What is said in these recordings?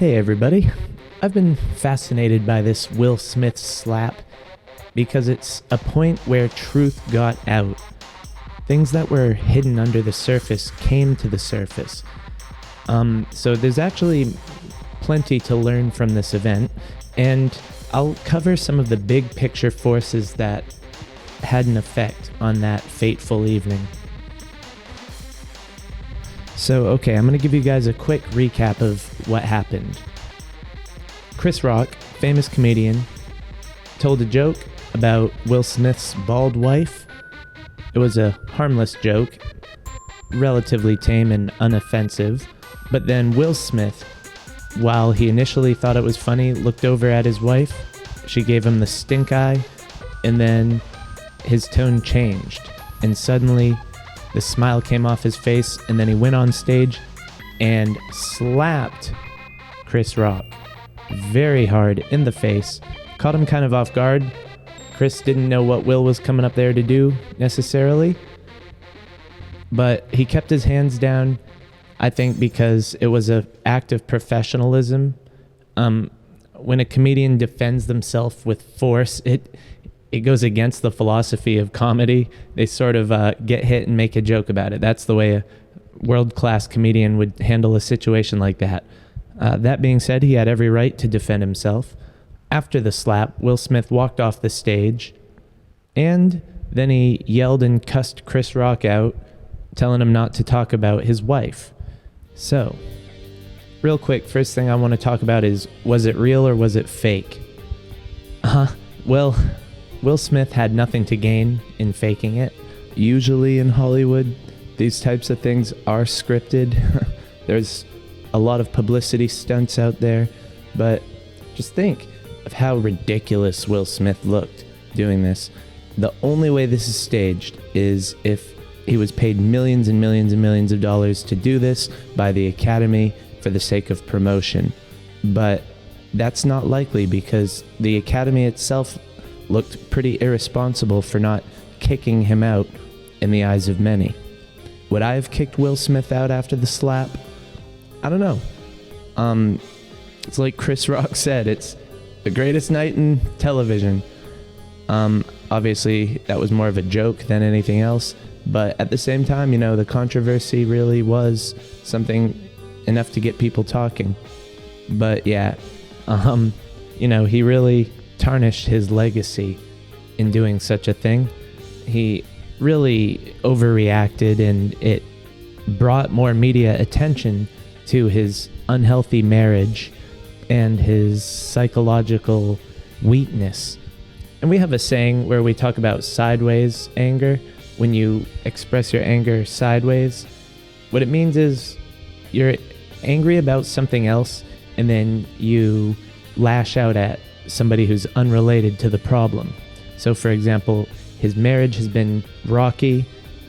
Hey everybody, I've been fascinated by this Will Smith slap because it's a point where truth got out. Things that were hidden under the surface came to the surface. So there's actually plenty to learn from this event, and I'll cover some of the big picture forces that had an effect on that fateful evening. So, okay, I'm going to give you guys a quick recap of what happened. Chris Rock, famous comedian, told a joke about Will Smith's bald wife. It was a harmless joke, relatively tame and unoffensive, but then Will Smith, while he initially thought it was funny, looked over at his wife. She gave him the stink eye, and then his tone changed, and suddenly the smile came off his face, and then he went on stage and slapped Chris Rock very hard in the face. Caught him kind of off guard. Chris didn't know what Will was coming up there to do necessarily, but he kept his hands down, I think because it was an act of professionalism. When a comedian defends themselves with force, it goes against the philosophy of comedy. They sort of get hit and make a joke about it. That's the way a world-class comedian would handle a situation like that. That being said, he had every right to defend himself. After the slap, Will Smith walked off the stage, and then he yelled and cussed Chris Rock out, telling him not to talk about his wife. So, real quick, first thing I want to talk about is, was it real or was it fake? Well, Will Smith had nothing to gain in faking it. Usually in Hollywood, these types of things are scripted. There's a lot of publicity stunts out there, but just think of how ridiculous Will Smith looked doing this. The only way this is staged is if he was paid millions and millions and millions of dollars to do this by the Academy for the sake of promotion. But that's not likely because the Academy itself looked pretty irresponsible for not kicking him out in the eyes of many. Would I have kicked Will Smith out after the slap? I don't know. It's like Chris Rock said, it's the greatest night in television. Obviously, that was more of a joke than anything else, but at the same time, the controversy really was something enough to get people talking. But yeah, he really tarnished his legacy in doing such a thing. He really overreacted, and it brought more media attention to his unhealthy marriage and his psychological weakness. And we have a saying where we talk about sideways anger. When you express your anger sideways, what it means is you're angry about something else and then you lash out at somebody who's unrelated to the problem. So for example, his marriage has been rocky.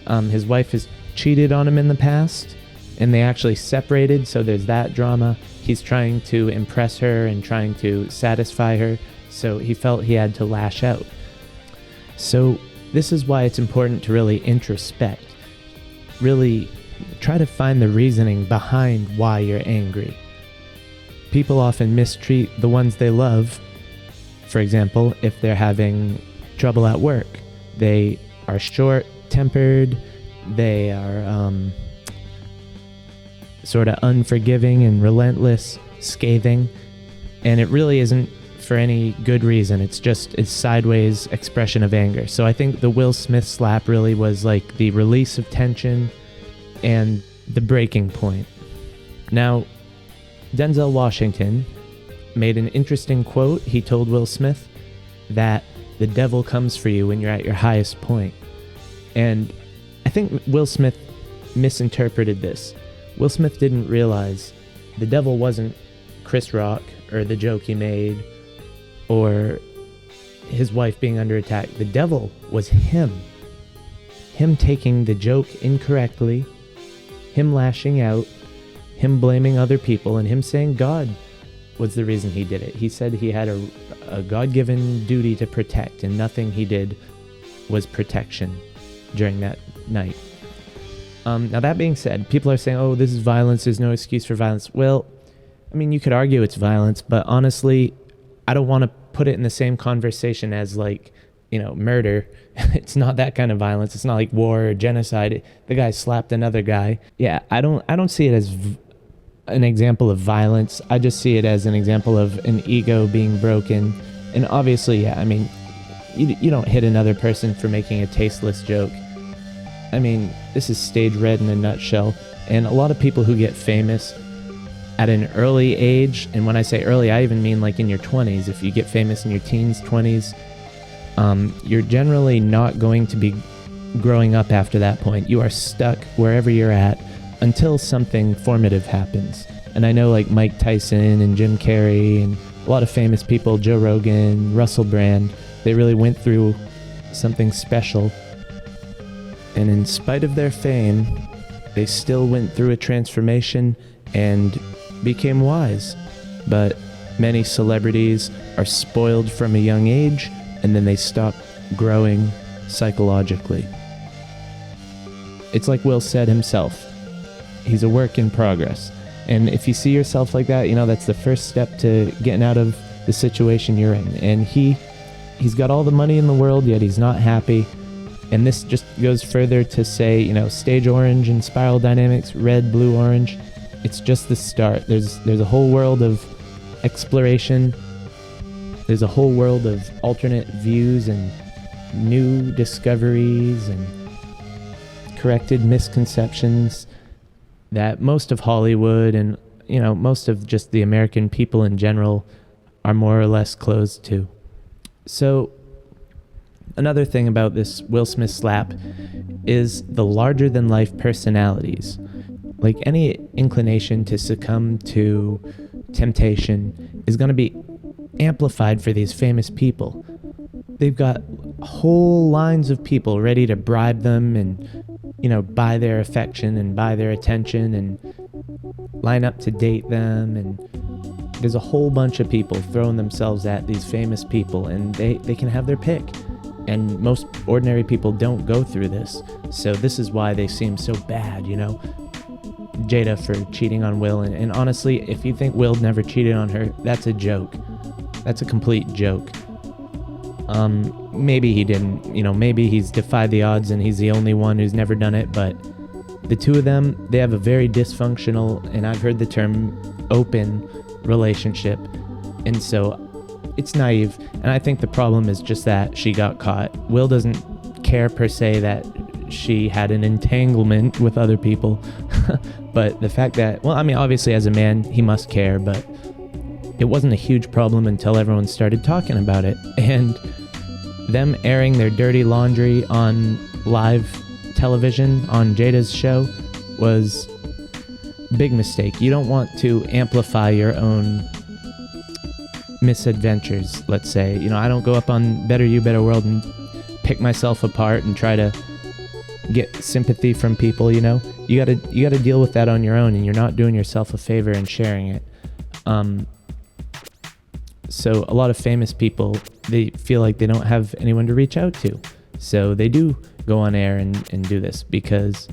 His wife has cheated on him in the past, and they actually separated, so there's that drama. He's trying to impress her and trying to satisfy her, so he felt he had to lash out. So this is why it's important to really introspect. Really try to find the reasoning behind why you're angry. People often mistreat the ones they love. For example, if they're having trouble at work, they are short-tempered, they are sort of unforgiving and relentless, scathing, and it really isn't for any good reason. It's sideways expression of anger. So I think the Will Smith slap really was like the release of tension and the breaking point. Now, Denzel Washington made an interesting quote. He told Will Smith that the devil comes for you when you're at your highest point. And I think Will Smith misinterpreted this. Will Smith didn't realize the devil wasn't Chris Rock or the joke he made or his wife being under attack. The devil was him. Him taking the joke incorrectly, him lashing out, him blaming other people, and him saying God was the reason he did it. He said he had a God-given duty to protect, and nothing he did was protection during that night. Now that being said, people are saying, oh, this is violence, there's no excuse for violence. Well, I mean, you could argue it's violence, but honestly, I don't want to put it in the same conversation as like, murder. It's not that kind of violence. It's not like war or genocide. The guy slapped another guy. Yeah, I don't see it as an example of violence. I just see it as an example of an ego being broken. And obviously, yeah, I mean, you don't hit another person for making a tasteless joke. I mean, this is stage red in a nutshell. And a lot of people who get famous at an early age, and when I say early, I even mean like in your 20s. If you get famous in your teens, 20s, you're generally not going to be growing up after that point. You are stuck wherever you're at until something formative happens. And I know like Mike Tyson and Jim Carrey and a lot of famous people, Joe Rogan, Russell Brand, they really went through something special. And in spite of their fame, they still went through a transformation and became wise. But many celebrities are spoiled from a young age, and then they stop growing psychologically. It's like Will said himself. He's a work in progress. And if you see yourself like that, that's the first step to getting out of the situation you're in. And he's got all the money in the world, yet he's not happy. And this just goes further to say, stage orange and spiral dynamics, red, blue, orange. It's just the start. There's a whole world of exploration. There's a whole world of alternate views and new discoveries and corrected misconceptions that most of Hollywood and, most of just the American people in general are more or less closed to. So another thing about this Will Smith slap is the larger-than-life personalities. Like any inclination to succumb to temptation is going to be amplified for these famous people. They've got whole lines of people ready to bribe them and, buy their affection and buy their attention and line up to date them. And there's a whole bunch of people throwing themselves at these famous people, and they can have their pick. And most ordinary people don't go through this. So this is why they seem so bad, Jada for cheating on Will. And honestly, if you think Will never cheated on her, that's a joke. That's a complete joke. Maybe he didn't, maybe he's defied the odds and he's the only one who's never done it. But the two of them, they have a very dysfunctional, and I've heard the term open relationship. And so it's naive. And I think the problem is just that she got caught. Will doesn't care per se that she had an entanglement with other people. But the fact that, obviously as a man, he must care, but it wasn't a huge problem until everyone started talking about it. And them airing their dirty laundry on live television on Jada's show was a big mistake. You don't want to amplify your own misadventures, let's say. I don't go up on Better You, Better World and pick myself apart and try to get sympathy from people, You gotta deal with that on your own, and you're not doing yourself a favor in sharing it. So a lot of famous people, they feel like they don't have anyone to reach out to. So they do go on air and do this because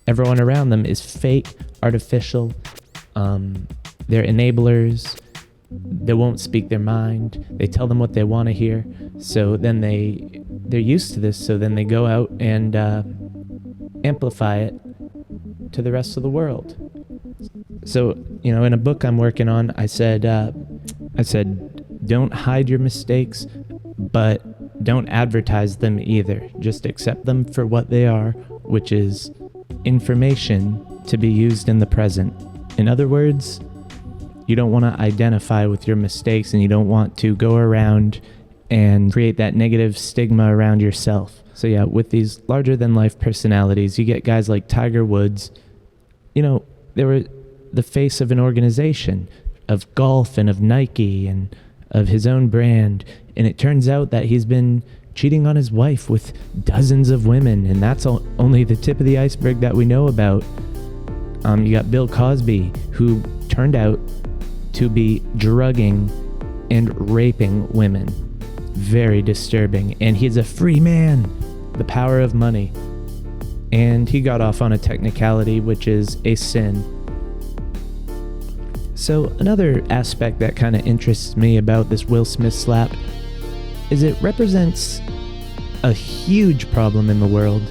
everyone around them is fake, artificial. They're enablers. They won't speak their mind. They tell them what they want to hear. So then they're used to this. So then they go out and amplify it to the rest of the world. So, in a book I'm working on, I said, don't hide your mistakes, but don't advertise them either. Just accept them for what they are, which is information to be used in the present. In other words, you don't want to identify with your mistakes, and you don't want to go around and create that negative stigma around yourself. So yeah, with these larger-than-life personalities, you get guys like Tiger Woods. They were the face of an organization, of golf and of Nike and of his own brand. And it turns out that he's been cheating on his wife with dozens of women, and that's only the tip of the iceberg that we know about. You got Bill Cosby, who turned out to be drugging and raping women. Very disturbing. And he's a free man. The power of money. And he got off on a technicality, which is a sin. So another aspect that kind of interests me about this Will Smith slap is it represents a huge problem in the world,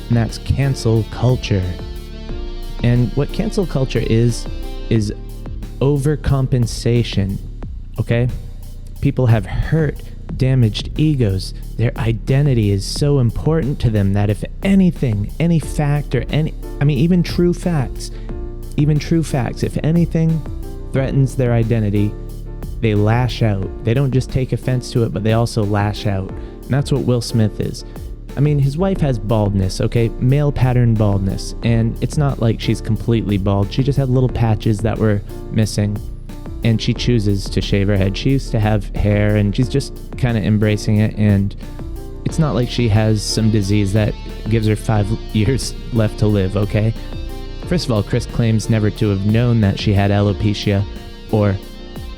and that's cancel culture. And what cancel culture is overcompensation, okay? People have hurt, damaged egos. Their identity is so important to them that if anything, any fact or even true facts, if anything threatens their identity, they lash out. They don't just take offense to it, but they also lash out. And that's what Will Smith is. I mean, his wife has baldness, okay? Male pattern baldness. And it's not like she's completely bald. She just had little patches that were missing. And she chooses to shave her head. She used to have hair, and she's just kind of embracing it. And it's not like she has some disease that gives her 5 years left to live, okay? First of all, Chris claims never to have known that she had alopecia or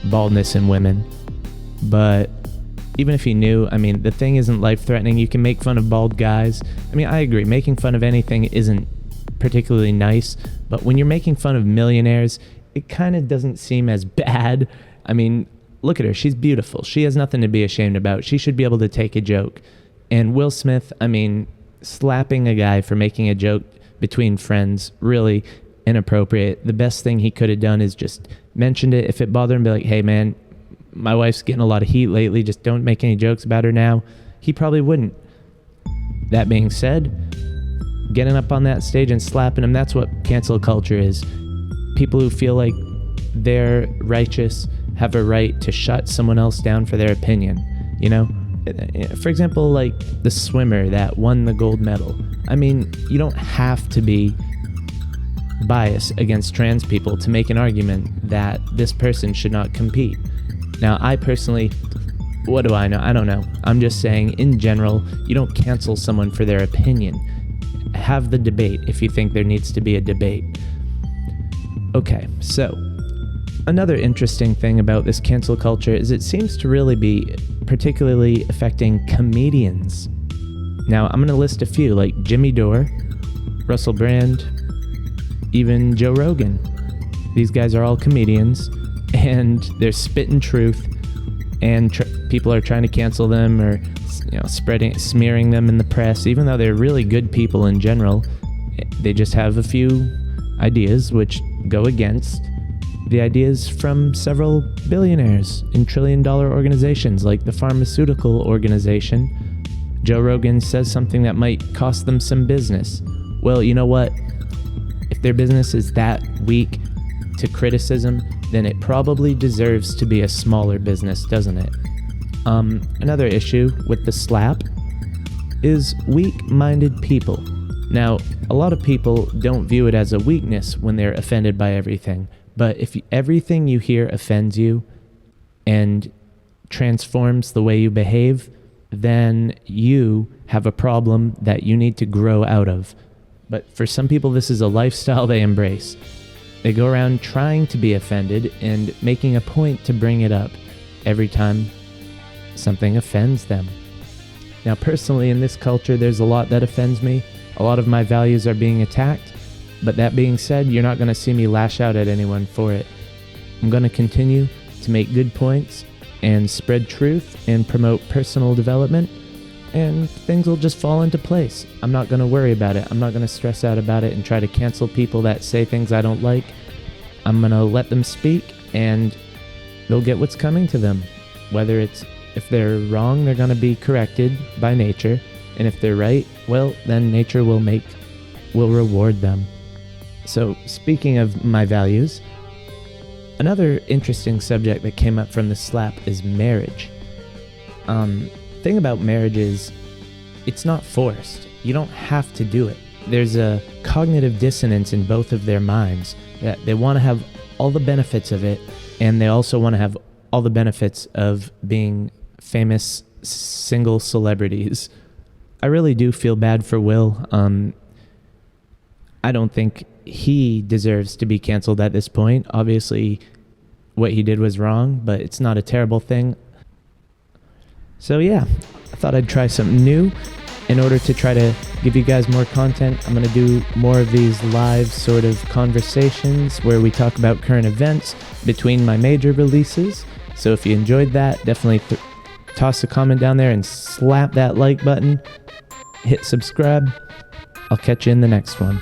baldness in women. But even if he knew, I mean, the thing isn't life-threatening. You can make fun of bald guys. I mean, I agree. Making fun of anything isn't particularly nice. But when you're making fun of millionaires, it kind of doesn't seem as bad. I mean, look at her. She's beautiful. She has nothing to be ashamed about. She should be able to take a joke. And Will Smith, I mean, slapping a guy for making a joke between friends, really inappropriate. The best thing he could have done is just mentioned it. If it bothered him, be like, hey man, my wife's getting a lot of heat lately, just don't make any jokes about her now. He probably wouldn't. That being said, getting up on that stage and slapping him, that's what cancel culture is. People who feel like they're righteous have a right to shut someone else down for their opinion, you know? For example, like the swimmer that won the gold medal. I mean, you don't have to be biased against trans people to make an argument that this person should not compete. Now, I personally, what do I know? I don't know. I'm just saying, in general, you don't cancel someone for their opinion. Have the debate if you think there needs to be a debate. Okay, so another interesting thing about this cancel culture is it seems to really be particularly affecting comedians. Now, I'm going to list a few, like Jimmy Dore, Russell Brand, even Joe Rogan. These guys are all comedians, and they're spitting truth, and people are trying to cancel them or, smearing them in the press, even though they're really good people in general. They just have a few ideas which go against the ideas from several billionaires in trillion-dollar organizations like the pharmaceutical organization. Joe Rogan says something that might cost them some business. Well, you know what? If their business is that weak to criticism, then it probably deserves to be a smaller business, doesn't it? Another issue with the slap is weak-minded people. Now, a lot of people don't view it as a weakness when they're offended by everything. But if everything you hear offends you and transforms the way you behave, then you have a problem that you need to grow out of. But for some people, this is a lifestyle they embrace. They go around trying to be offended and making a point to bring it up every time something offends them. Now, personally, in this culture, there's a lot that offends me. A lot of my values are being attacked. But that being said, you're not going to see me lash out at anyone for it. I'm going to continue to make good points and spread truth and promote personal development, and things will just fall into place. I'm not going to worry about it. I'm not going to stress out about it and try to cancel people that say things I don't like. I'm going to let them speak, and they'll get what's coming to them. If they're wrong, they're going to be corrected by nature, and if they're right, well, then nature will reward them. So, speaking of my values, another interesting subject that came up from the slap is marriage. Thing about marriage is, it's not forced. You don't have to do it. There's a cognitive dissonance in both of their minds that they want to have all the benefits of it, and they also want to have all the benefits of being famous single celebrities. I really do feel bad for Will. I don't think he deserves to be canceled at this point. Obviously, what he did was wrong, but it's not a terrible thing. So yeah, I thought I'd try something new In order to try to give you guys more content, I'm going to do more of these live sort of conversations where we talk about current events between my major releases. So if you enjoyed that, definitely toss a comment down there and slap that like button. Hit subscribe. I'll catch you in the next one.